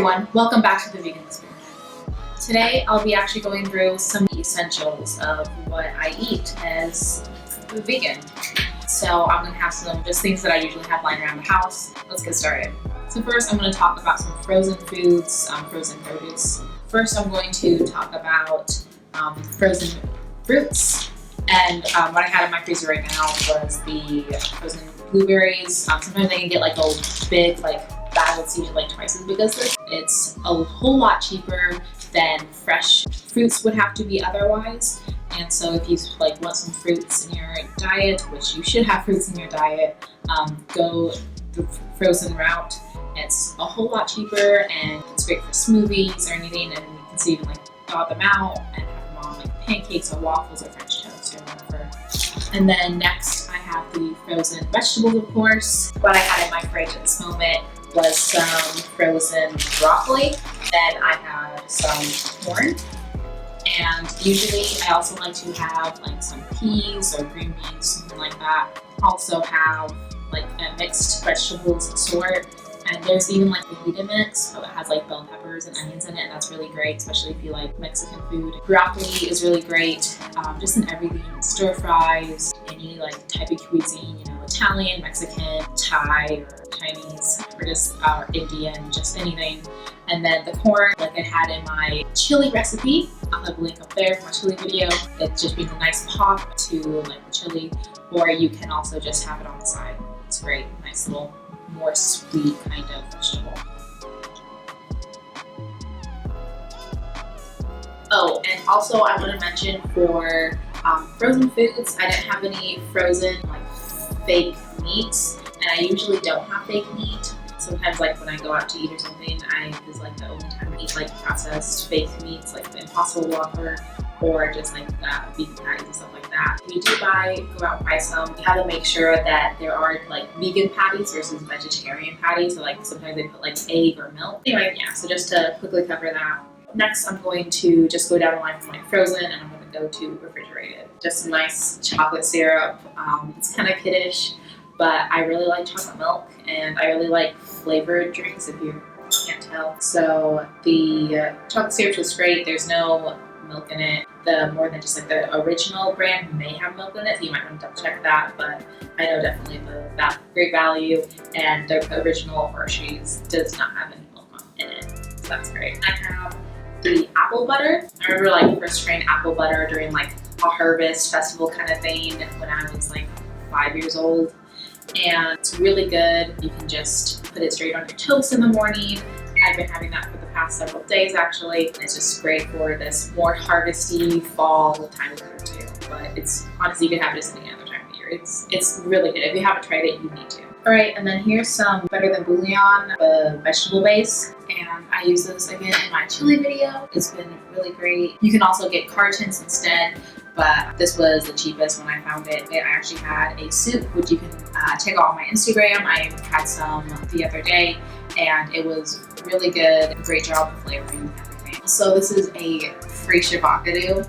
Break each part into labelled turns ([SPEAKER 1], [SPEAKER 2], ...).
[SPEAKER 1] everyone, welcome back to the Vegan Experiment. Today I'll be actually going through some essentials of what I eat as a vegan. So I'm going to have some just things that I usually have lying around the house. Let's get started. So first I'm going to talk about some frozen foods, frozen produce. First I'm going to talk about frozen fruits. And what I had in my freezer right now was the frozen blueberries. Sometimes I can get like a big bag that's usually like twice as big as this. It's a whole lot cheaper than fresh fruits would have to be otherwise. And so if you want some fruits in your diet, which you should have fruits in your diet, go the frozen route. It's a whole lot cheaper and it's great for smoothies or anything, and you can see even thaw them out and have them on pancakes or waffles or French toast or whatever. And then next I have the frozen vegetables, of course. What I had in my fridge at this moment was some frozen broccoli. Then I have some corn. And usually I also like to have some peas or green beans, something like that. Also have a mixed vegetables sort. And there's even the fajita mix, so it has bell peppers and onions in it, and that's really great, especially if you like Mexican food. Broccoli is really great, just in everything, stir fries, any type of cuisine, Italian, Mexican, Thai, or Chinese, or just Indian, just anything. And then the corn, I had in my chili recipe, I'll have a link up there for my chili video. It just brings a nice pop to the chili, or you can also just have it on the side. It's great, nice little more sweet kind of vegetable. Oh, and also I want to mention for frozen foods, I didn't have any frozen fake meats, and I usually don't have fake meat. Sometimes when I go out to eat or something, this is the only time I eat processed fake meats, the Impossible Whopper, or just vegan patties and stuff like that. If you do go out and buy some, you have to make sure that there are vegan patties versus vegetarian patties. So sometimes they put egg or milk. Anyway, yeah, so just to quickly cover that. Next, I'm going to just go down the line from frozen, and I'm going to go to refrigerated. Just some nice chocolate syrup. It's kind of kiddish, but I really like chocolate milk, and I really like flavored drinks, if you can't tell. So the chocolate syrup is great. There's no milk in it. The more than just the original brand may have milk in it, so you might want to double check that, but I know definitely the great value, and the original Hershey's does not have any milk in it, so that's great. I have the apple butter. I remember first trying apple butter during a harvest festival kind of thing when I was 5 years old, and it's really good. You can just put it straight on your toast in the morning. I've been having that for the past several days actually. It's just great for this more harvesty fall time of year too. But it's honestly, you can have it just any other time of year. It's really good. If you haven't tried it, you need to. Alright, and then here's some Better Than Bouillon, the vegetable base. And I use this again in my chili video. It's been really great. You can also get cartons instead, but this was the cheapest when I found it. I actually had a soup, which you can check out on my Instagram. I had some the other day, and it was really good. Great job of flavoring and everything. So this is a fresh avocado.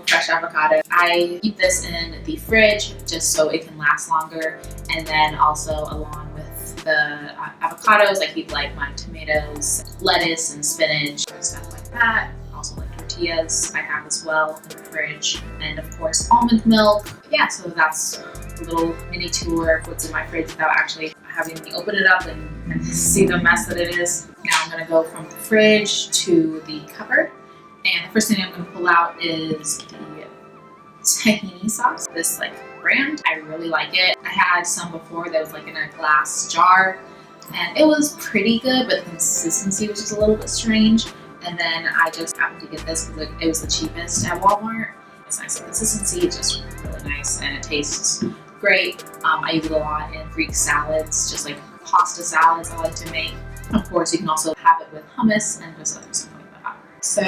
[SPEAKER 1] Fresh avocado. I keep this in the fridge just so it can last longer, and then also along with the avocados, I keep my tomatoes, lettuce, and spinach, stuff like that. Also tortillas I have as well in the fridge, and of course almond milk. Yeah, so that's a little mini tour of what's in my fridge without actually having me open it up and see the mess that it is. Now I'm going to go from the fridge to the cupboard. And the first thing I'm going to pull out is the tahini sauce. This brand, I really like it. I had some before that was in a glass jar, and it was pretty good, but the consistency was just a little bit strange. And then I just happened to get this because it was the cheapest at Walmart. It's nice consistency, it's just really nice, and it tastes great. I use it a lot in Greek salads, just pasta salads I like to make. Of course, you can also have it with hummus and just other stuff like that. So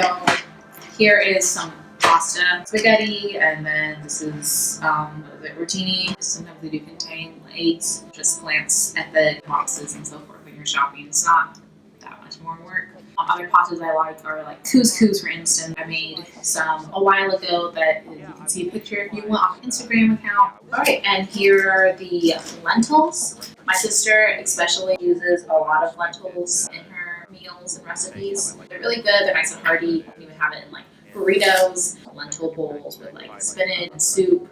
[SPEAKER 1] here is some pasta, spaghetti, and then this is rotini. Sometimes they do contain eggs, just plants at the boxes and so forth when you're shopping. It's not that much more work. Other pastas I like are couscous, for instance. I made some a while ago that you can see a picture if you want on the Instagram account. Alright, and here are the lentils. My sister especially uses a lot of lentils in her meals. lentils and recipes. They're really good. They're nice and hearty. You can even have it in like burritos, lentil bowls with like spinach and soup,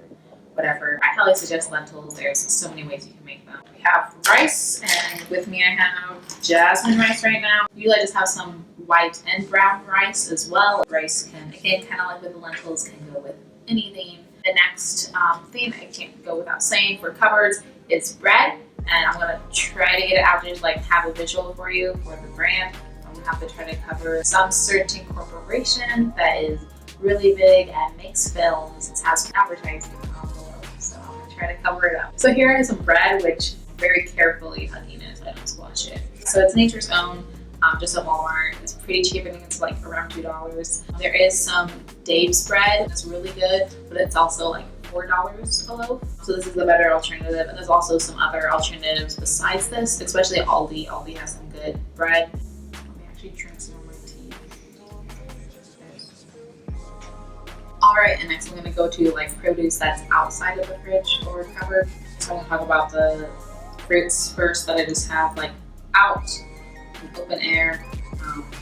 [SPEAKER 1] whatever. I highly suggest lentils. There's so many ways you can make them. We have rice, and with me I have jasmine rice right now. Usually I just have some white and brown rice as well. Rice can, again, kind of like with the lentils, can go with anything. The next thing I can't go without saying for cupboards is bread, and I'm gonna try to get it out there to like have a visual for you for the brand. I'm gonna have to try to cover some certain corporation that is really big and makes films. It has advertising on below, so I'm gonna try to cover it up. So here is some bread, which I'm very carefully hugging it so I don't squash it. So it's Nature's Own. Just at Walmart. It's pretty cheap. I think it's like around $2. There is some Dave's bread. It's really good, but it's also like $4 a loaf. So this is a better alternative. And there's also some other alternatives besides this, especially Aldi. Aldi has some good bread. Let me actually drink some of my tea. All right, and next I'm gonna go to like produce that's outside of the fridge or cupboard. So I'm gonna talk about the fruits first that I just have like out. Open air.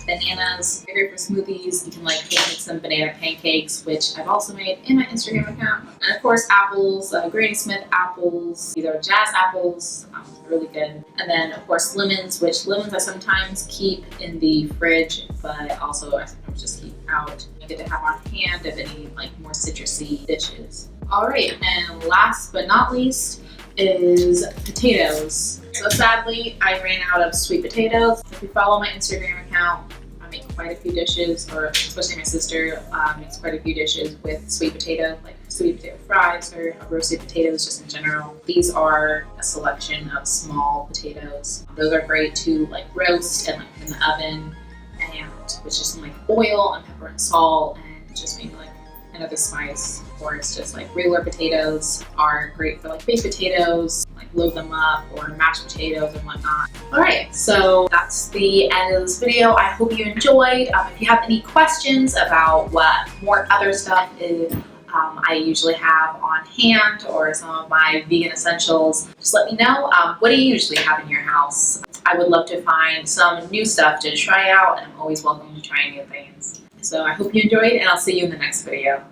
[SPEAKER 1] Bananas, great for smoothies. You can like make some banana pancakes, which I've also made in my Instagram account. And of course apples, Granny Smith apples. These are jazz apples, really good. And then of course lemons, which lemons I sometimes keep in the fridge, but also I sometimes just keep out. I get to have on hand if any like more citrusy dishes. All right, and last but not least is potatoes. So sadly, I ran out of sweet potatoes. If you follow my Instagram account, I make quite a few dishes, or especially my sister makes quite a few dishes with sweet potato, like sweet potato fries or roasted potatoes just in general. These are a selection of small potatoes. Those are great to like roast and like put in the oven, and with just some like oil and pepper and salt, and just maybe like another spice. Of course, just like regular potatoes are great for like baked potatoes, like load them up, or mashed potatoes and whatnot. All right, so that's the end of this video. I hope you enjoyed. If you have any questions about what more other stuff is I usually have on hand, or some of my vegan essentials, just let me know. What do you usually have in your house? I would love to find some new stuff to try out, and I'm always welcome to try new things. So I hope you enjoyed, and I'll see you in the next video.